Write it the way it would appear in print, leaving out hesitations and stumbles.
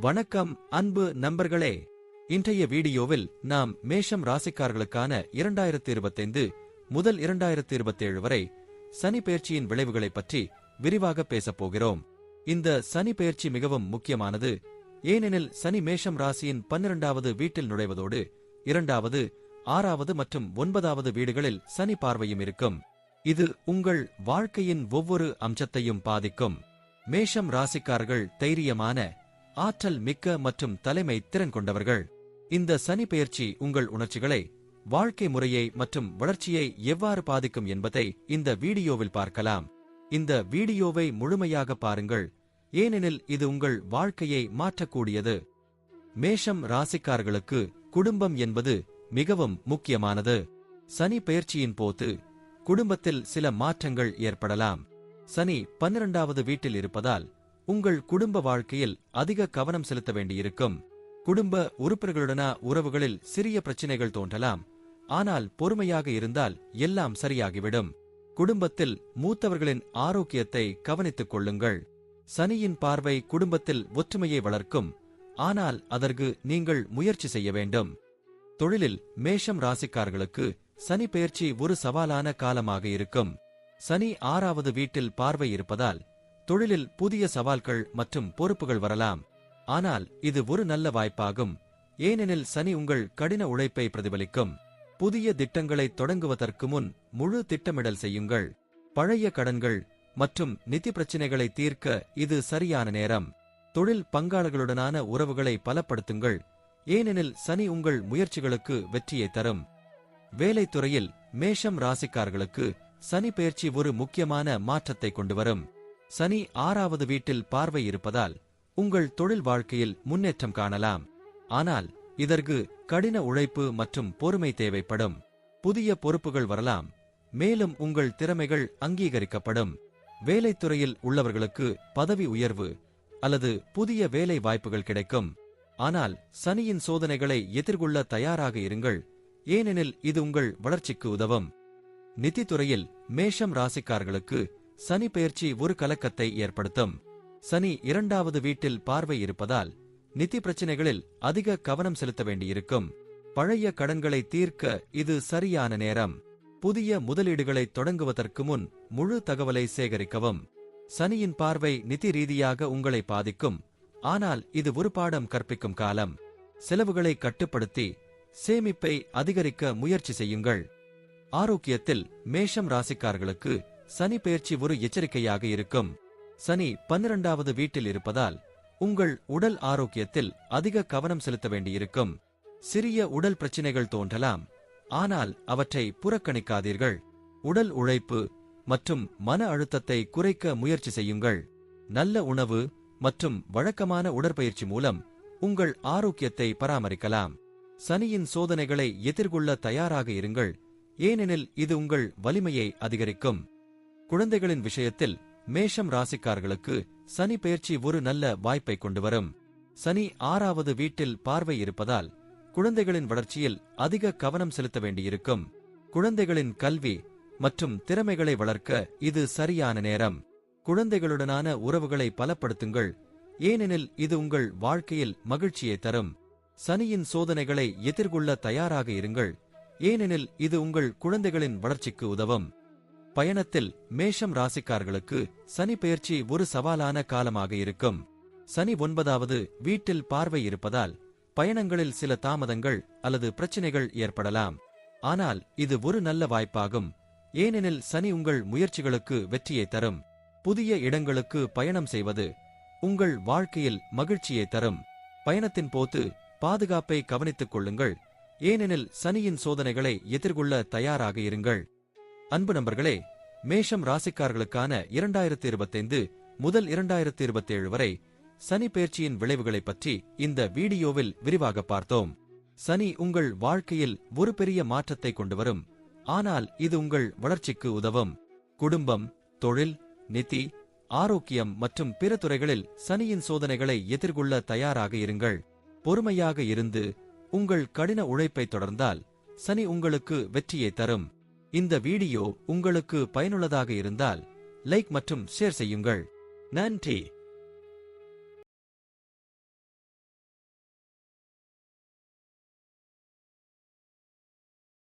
வணக்கம் அன்பு நண்பர்களே. இன்றைய வீடியோவில் நாம் மேஷம் ராசிக்காரர்களுக்கான 2025 முதல் 2027 வரை சனி பெயர்ச்சியின் விளைவுகளை பற்றி விரிவாக பேசப் போகிறோம். இந்த சனி பெயர்ச்சி மிகவும் முக்கியமானது. ஏனெனில் சனி மேஷம் ராசியின் 12வது வீட்டில் நுழைவதோடு 2வது, 6வது மற்றும் 9வது வீடுகளில் சனி பார்வையும் இருக்கும். இது உங்கள் வாழ்க்கையின் ஒவ்வொரு அம்சத்தையும் பாதிக்கும். மேஷம் ராசிக்காரர்கள் தைரியமான, ஆற்றல் மிக்க மற்றும் தலைமை திறன் கொண்டவர்கள். இந்த சனி பெயர்ச்சி உங்கள் உணர்ச்சிகளை, வாழ்க்கை முறையை மற்றும் வளர்ச்சியை எவ்வாறு பாதிக்கும் என்பதை இந்த வீடியோவில் பார்க்கலாம். இந்த வீடியோவை முழுமையாக பாருங்கள், ஏனெனில் இது உங்கள் வாழ்க்கையை மாற்றக்கூடியது. மேஷம் ராசிக்காரர்களுக்கு குடும்பம் என்பது மிகவும் முக்கியமானது. சனி பெயர்ச்சியின் போது குடும்பத்தில் சில மாற்றங்கள் ஏற்படலாம். சனி 12வது வீட்டில் இருப்பதால் உங்கள் குடும்ப வாழ்க்கையில் அதிக கவனம் செலுத்த வேண்டியிருக்கும். குடும்ப உறுப்பினர்களுடன உறவுகளில் சிறிய பிரச்சினைகள் தோன்றலாம். ஆனால் பொறுமையாக இருந்தால் எல்லாம் சரியாகிவிடும். குடும்பத்தில் மூத்தவர்களின் ஆரோக்கியத்தை கவனித்துக் கொள்ளுங்கள். சனியின் பார்வை குடும்பத்தில் ஒற்றுமையை வளர்க்கும். ஆனால் அதற்கு நீங்கள் முயற்சி செய்ய வேண்டும். தொழிலில் மேஷம் ராசிக்காரர்களுக்கு சனி பெயர்ச்சி ஒரு சவாலான காலமாக இருக்கும். சனி 6வது வீட்டில் பார்வை இருப்பதால் தொழிலில் புதிய சவால்கள் மற்றும் பொறுப்புகள் வரலாம். ஆனால் இது ஒரு நல்ல வாய்ப்பாகும், ஏனெனில் சனி உங்கள் கடின உழைப்பை பிரதிபலிக்கும். புதிய திட்டங்களை தொடங்குவதற்கு முன் முழு திட்டமிடல் செய்யுங்கள். பழைய கடன்கள் மற்றும் நிதி பிரச்சினைகளை தீர்க்க இது சரியான நேரம். தொழில் பங்காளர்களுடனான உறவுகளை பலப்படுத்துங்கள், ஏனெனில் சனி உங்கள் முயற்சிகளுக்கு வெற்றியை தரும். வேலைத்துறையில் மேஷம் ராசிக்காரர்களுக்கு சனி பெயர்ச்சி ஒரு முக்கியமான மாற்றத்தை கொண்டுவரும். சனி 6வது வீட்டில் பார்வை இருப்பதால் உங்கள் தொழில் வாழ்க்கையில் முன்னேற்றம் காணலாம். ஆனால் இதற்கு கடின உழைப்பு மற்றும் பொறுமை தேவைப்படும். புதிய பொறுப்புகள் வரலாம், மேலும் உங்கள் திறமைகள் அங்கீகரிக்கப்படும். வேலைத்துறையில் உள்ளவர்களுக்கு பதவி உயர்வு அல்லது புதிய வேலை வாய்ப்புகள் கிடைக்கும். ஆனால் சனியின் சோதனைகளை எதிர்கொள்ள தயாராக இருங்கள், ஏனெனில் இது உங்கள் வளர்ச்சிக்கு உதவும். நிதித்துறையில் மேஷம் ராசிக்காரர்களுக்கு சனி பெயர்ச்சி ஒரு கலக்கத்தை ஏற்படுத்தும். சனி 2வது வீட்டில் பார்வை இருப்பதால் நிதி பிரச்சினைகளில் அதிக கவனம் செலுத்த வேண்டியிருக்கும். பழைய கடன்களை தீர்க்க இது சரியான நேரம். புதிய முதலீடுகளை தொடங்குவதற்கு முன் முழு தகவலை சேகரிக்கவும். சனியின் பார்வை நிதி ரீதியாக உங்களை பாதிக்கும், ஆனால் இது ஒரு பாடம் கற்பிக்கும் காலம். செலவுகளை கட்டுப்படுத்தி சேமிப்பை அதிகரிக்க முயற்சி செய்யுங்கள். ஆரோக்கியத்தில் மேஷம் ராசிக்காரர்களுக்கு சனி பெயர்ச்சி ஒரு எச்சரிக்கையாக இருக்கும். சனி 12வது வீட்டில் இருப்பதால் உங்கள் உடல் ஆரோக்கியத்தில் அதிக கவனம் செலுத்த வேண்டியிருக்கும். சிறிய உடல் பிரச்சினைகள் தோன்றலாம், ஆனால் அவற்றை புறக்கணிக்காதீர்கள். உடல் உழைப்பு மற்றும் மன அழுத்தத்தை குறைக்க முயற்சி செய்யுங்கள். நல்ல உணவு மற்றும் வழக்கமான உடற்பயிற்சி மூலம் உங்கள் ஆரோக்கியத்தை பராமரிக்கலாம். சனியின் சோதனைகளை எதிர்கொள்ள தயாராக இருங்கள், ஏனெனில் இது உங்கள் வலிமையை அதிகரிக்கும். குழந்தைகளின் விஷயத்தில் மேஷம் ராசிக்காரர்களுக்கு சனி பெயர்ச்சி ஒரு நல்ல வாய்ப்பை கொண்டுவரும். சனி 6வது வீட்டில் பார்வை இருப்பதால் குழந்தைகளின் வளர்ச்சியில் அதிக கவனம் செலுத்த வேண்டியிருக்கும். குழந்தைகளின் கல்வி மற்றும் திறமைகளை வளர்க்க இது சரியான நேரம். குழந்தைகளுடனான உறவுகளை பலப்படுத்துங்கள், ஏனெனில் இது உங்கள் வாழ்க்கையில் மகிழ்ச்சியை தரும். சனியின் சோதனைகளை எதிர்கொள்ள தயாராக இருங்கள், ஏனெனில் இது உங்கள் குழந்தைகளின் வளர்ச்சிக்கு உதவும். பயணத்தில் மேஷம் ராசிக்காரர்களுக்கு சனி பெயர்ச்சி ஒரு சவாலான காலமாக இருக்கும். சனி 9வது வீட்டில் பார்வை இருப்பதால் பயணங்களில் சில தாமதங்கள் அல்லது பிரச்சினைகள் ஏற்படலாம். ஆனால் இது ஒரு நல்ல வாய்ப்பாகும், ஏனெனில் சனி உங்கள் முயற்சிகளுக்கு வெற்றியை தரும். புதிய இடங்களுக்கு பயணம் செய்வது உங்கள் வாழ்க்கையில் மகிழ்ச்சியை தரும். பயணத்தின் போது பாதுகாப்பை கவனித்துக் கொள்ளுங்கள், ஏனெனில் சனியின் சோதனைகளை எதிர்கொள்ள தயாராக இருங்கள். அன்பு நண்பர்களே, மேஷம் ராசிக்காரர்களுக்கான 2025 முதல் 2027 வரை சனி பெயர்ச்சியின் விளைவுகளைப் பற்றி இந்த வீடியோவில் விரிவாக பார்த்தோம். சனி உங்கள் வாழ்க்கையில் ஒரு பெரிய மாற்றத்தை கொண்டுவரும், ஆனால் இது உங்கள் வளர்ச்சிக்கு உதவும். குடும்பம், தொழில், நிதி, ஆரோக்கியம் மற்றும் பிற துறைகளில் சனியின் சோதனைகளை எதிர்கொள்ள தயாராக இருங்கள். பொறுமையாக இருந்து உங்கள் கடின உழைப்பை தொடர்ந்தால் சனி உங்களுக்கு வெற்றியை தரும். இந்த வீடியோ உங்களுக்கு பயனுள்ளதாக இருந்தால் லைக் மற்றும் ஷேர் செய்யுங்கள். நன்றி.